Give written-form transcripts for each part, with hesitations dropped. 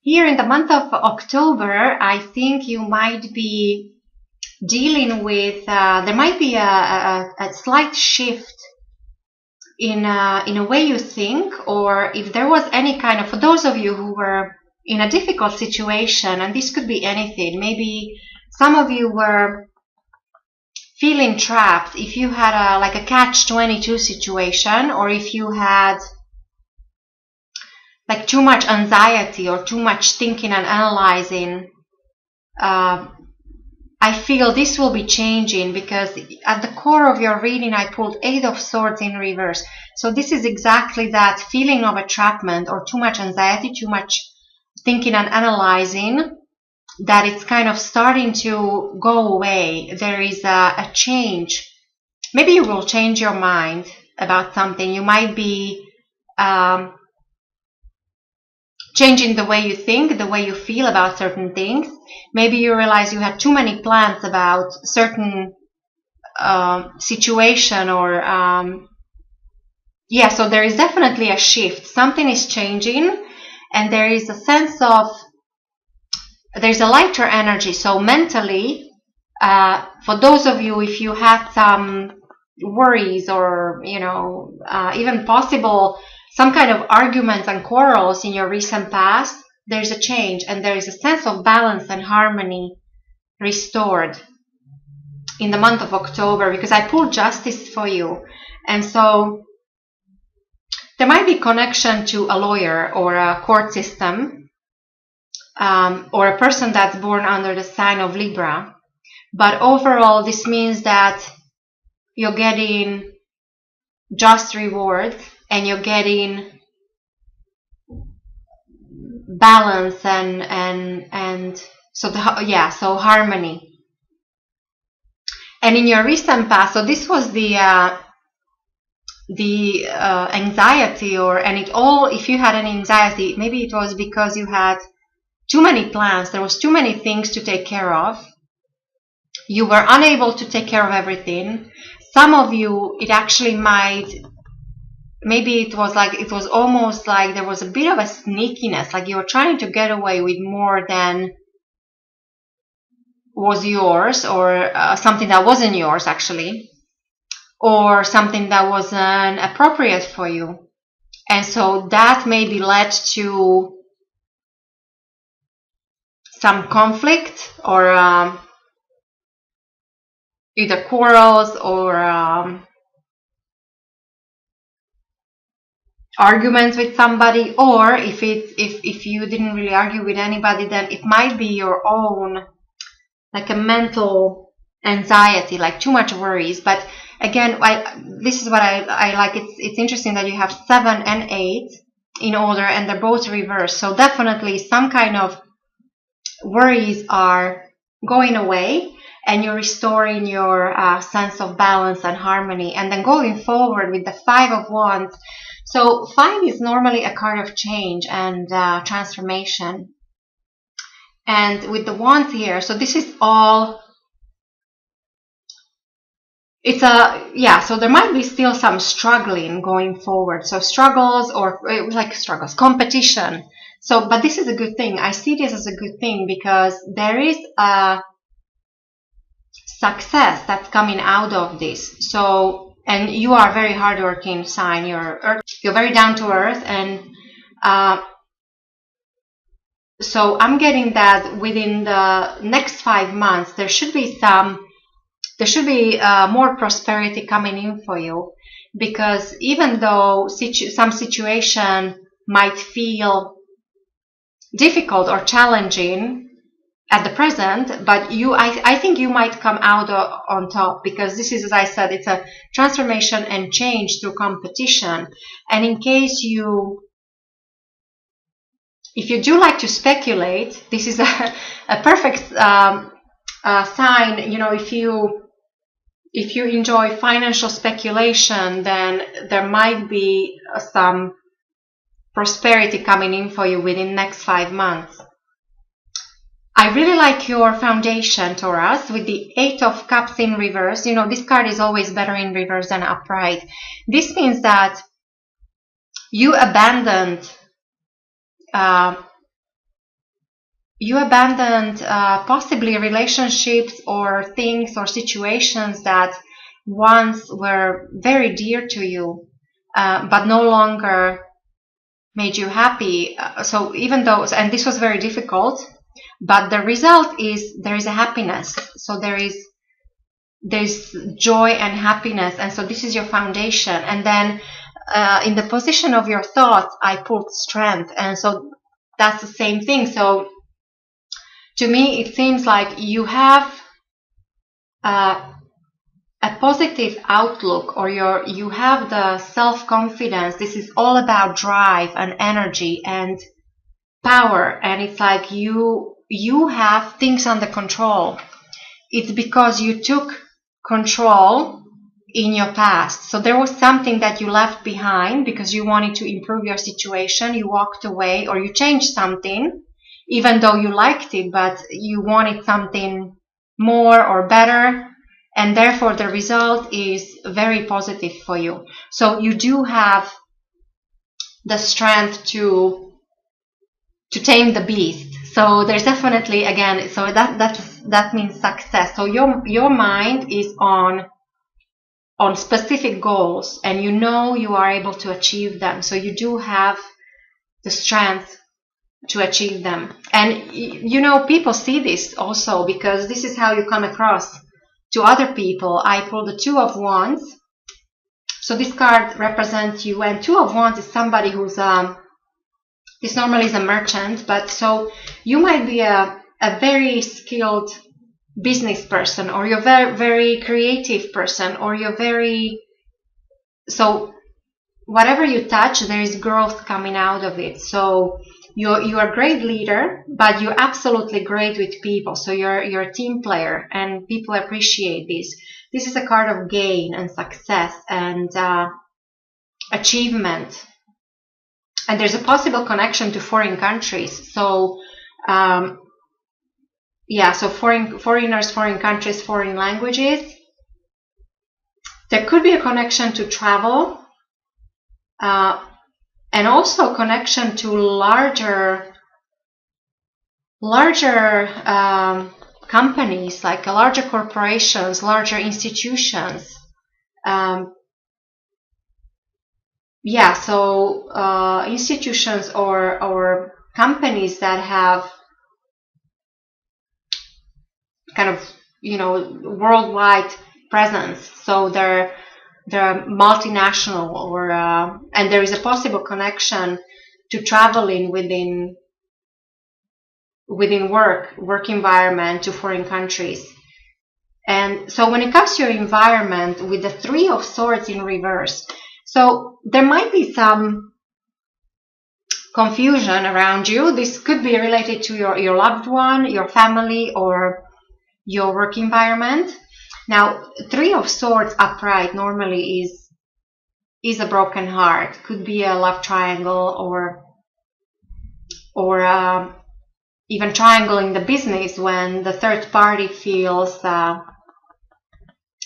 Here in the month of October, I think you might be dealing with, there might be a slight shift in a way you think, or if there was any kind of, for those of you who were in a difficult situation, and this could be anything, maybe some of you were feeling trapped, if you had like a catch-22 situation, or if you had like too much anxiety or too much thinking and analyzing, I feel this will be changing, because at the core of your reading I pulled 8 of Swords in reverse. So this is exactly that feeling of entrapment or too much anxiety, too much thinking and analyzing, that it's kind of starting to go away. There is a change. Maybe you will change your mind about something. You might be changing the way you think, the way you feel about certain things. Maybe you realize you had too many plans about certain situation, or so there is definitely a shift. Something is changing, and there is a sense of, there's a lighter energy. So mentally, for those of you, if you had some worries, or even possible some kind of arguments and quarrels in your recent past, there's a change, and there is a sense of balance and harmony restored in the month of October, because I pulled Justice for you. And so there might be connection to a lawyer or a court system, or a person that's born under the sign of Libra. But overall, this means that you're getting just rewards, and you're getting balance and so harmony. And in your recent past, so this was the anxiety, if you had any anxiety, maybe it was because you had too many plans. There was too many things to take care of. You were unable to take care of everything. Some of you, it actually maybe it was almost like there was a bit of a sneakiness, like you were trying to get away with more than was yours, or something that wasn't yours actually, or something that wasn't appropriate for you. And so that maybe led to some conflict, or either quarrels or arguments with somebody. Or if you didn't really argue with anybody, then it might be your own, like a mental anxiety, like too much worries. But again, this is what I like. It's interesting that you have 7 and 8 in order, and they're both reversed. So definitely some kind of worries are going away, and you're restoring your sense of balance and harmony. And then going forward with the 5 of Wands. So 5 is normally a card of change and transformation. And with the Wands here, so this is all, so there might be still some struggling going forward. So struggles, or competition. So, but this is a good thing. I see this as a good thing, because there is a success that's coming out of this. So, and you are a very hardworking sign. You're very down to earth, and so I'm getting that within the next 5 months there should be more prosperity coming in for you, because even though some situation might feel difficult or challenging at the present, but I think you might come out on top, because this is, as I said, it's a transformation and change through competition. And in case if you do like to speculate, this is a perfect sign. If you enjoy financial speculation, then there might be some prosperity coming in for you within the next 5 months. I really like your foundation, Taurus, with the 8 of Cups in reverse. This card is always better in reverse than upright. This means that you abandoned you abandoned possibly relationships or things or situations that once were very dear to you, but no longer made you happy. So even though, and this was very difficult, but the result is there is a happiness. So there's joy and happiness, and so this is your foundation. And then in the position of your thoughts, I put strength, and so that's the same thing. So to me, it seems like you have a positive outlook, or you have the self-confidence. This is all about drive and energy and power, and it's like you have things under control. It's because you took control in your past. So there was something that you left behind because you wanted to improve your situation. You walked away, or you changed something, even though you liked it, but you wanted something more or better. And therefore the result is very positive for you. So you do have the strength to tame the beast. So there's definitely, again, so that means success. So your mind is on specific goals, and you know you are able to achieve them. So you do have the strength to achieve them. And you know, people see this also, because this is how you come across to other people. I pulled the Two of Wands. So this card represents you, and Two of Wands is somebody who's this normally is a merchant, but so you might be a very skilled business person, or you're very, very creative person, or you're very, so whatever you touch, there is growth coming out of it. So you're a great leader, but you're absolutely great with people. So you're a team player, and people appreciate this. This is a card of gain and success and achievement. And there's a possible connection to foreign countries. So yeah, so foreigners, foreign countries, foreign languages. There could be a connection to travel, and also connection to larger companies, like larger corporations, larger institutions. Yeah, so institutions or companies that have kind of, you know, worldwide presence. So they're multinational, or and there is a possible connection to traveling within work environment to foreign countries. And so when it comes to your environment, with the Three of Swords in reverse, so there might be some confusion around you. This could be related to your loved one, your family, or your work environment. Now, Three of Swords upright normally is a broken heart. Could be a love triangle, or even triangle in the business, when the third party feels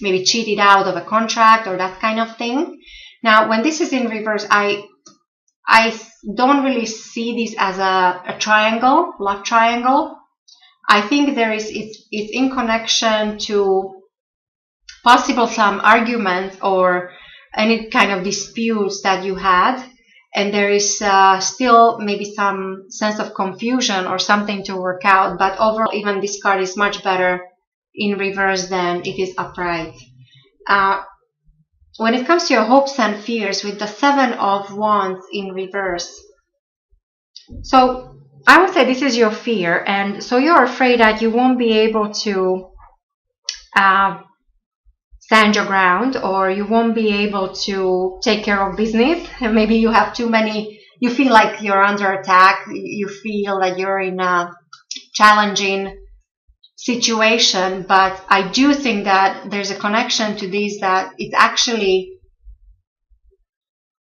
maybe cheated out of a contract or that kind of thing. Now, when this is in reverse, I don't really see this as a triangle, love triangle. I think it's in connection to possible some argument or any kind of disputes that you had, and there is still maybe some sense of confusion or something to work out. But overall, even this card is much better in reverse than it is upright. When it comes to your hopes and fears, with the Seven of Wands in reverse, so I would say this is your fear, and so you're afraid that you won't be able to stand your ground, or you won't be able to take care of business. And maybe you have too many, you feel like you're under attack, you feel that you're in a challenging situation. But I do think that there's a connection to this, that it's actually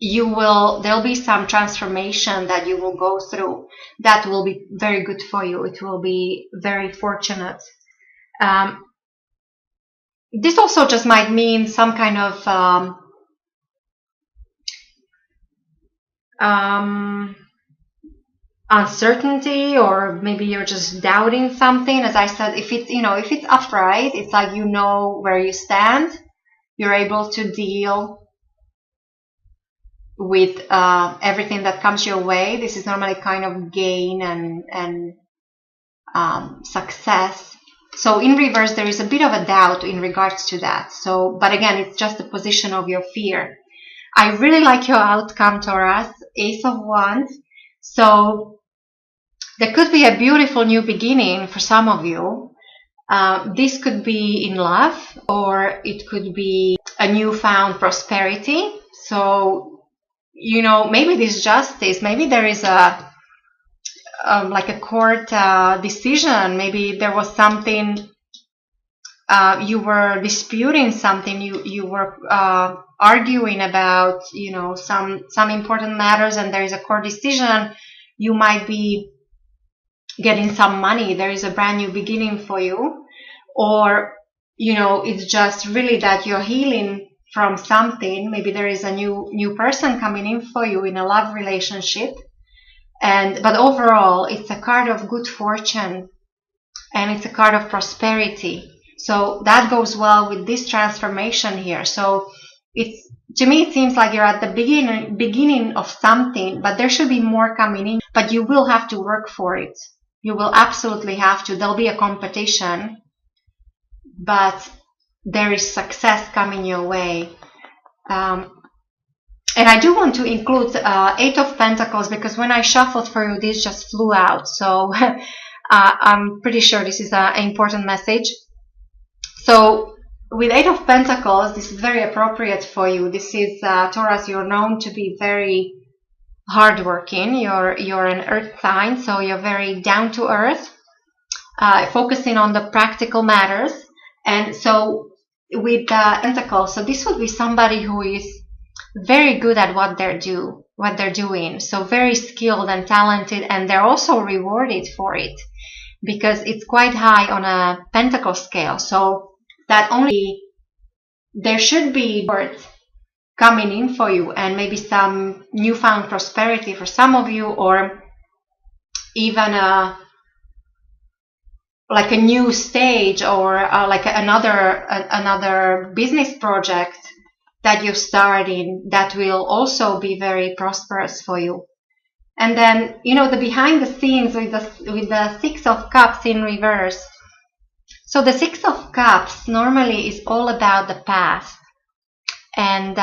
there'll be some transformation that you will go through that will be very good for you. It will be very fortunate. This also just might mean some kind of uncertainty, or maybe you're just doubting something. As I said, if it's upright, it's like you know where you stand. You're able to deal with everything that comes your way. This is normally kind of gain and success. So in reverse, there is a bit of a doubt in regards to that. So, but again, it's just the position of your fear. I really like your outcome, Taurus, Ace of Wands. So there could be a beautiful new beginning for some of you. This could be in love, or it could be a newfound prosperity. So, maybe this justice, maybe there is like a court decision. Maybe there was something, you were disputing something, you were arguing about, some important matters, and there is a court decision. You might be getting some money. There is a brand new beginning for you, or it's just really that you're healing from something. Maybe there is a new person coming in for you in a love relationship. But overall, it's a card of good fortune, and it's a card of prosperity. So that goes well with this transformation here. So to me, it seems like you're at the beginning of something, but there should be more coming in. But you will have to work for it. You will absolutely have to. There'll be a competition, but there is success coming your way. And I do want to include Eight of Pentacles, because when I shuffled for you, this just flew out. So I'm pretty sure this is an important message. So with Eight of Pentacles, this is very appropriate for you. This is Taurus. You're known to be very hardworking. You're an earth sign, so you're very down to earth, focusing on the practical matters. And so with Pentacles, so this would be somebody who is very good at what they're doing. So very skilled and talented, and they're also rewarded for it, because it's quite high on a pentacle scale. So that only there should be words coming in for you, and maybe some newfound prosperity for some of you, or even like a new stage, or like another business project that you're starting that will also be very prosperous for you. And then, the behind the scenes with the Six of Cups in reverse. So the Six of Cups normally is all about the past. And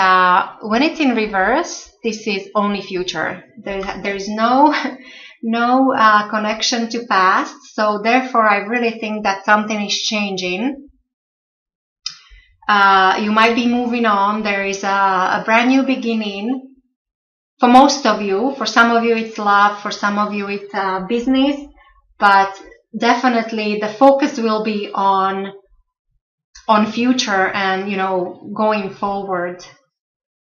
when it's in reverse, this is only future. There is no connection to past. So therefore, I really think that something is changing. You might be moving on. There is a brand new beginning for most of you. For some of you, it's love. For some of you, it's business. But definitely, the focus will be on future and, going forward,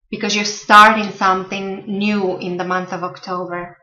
because you're starting something new in the month of October.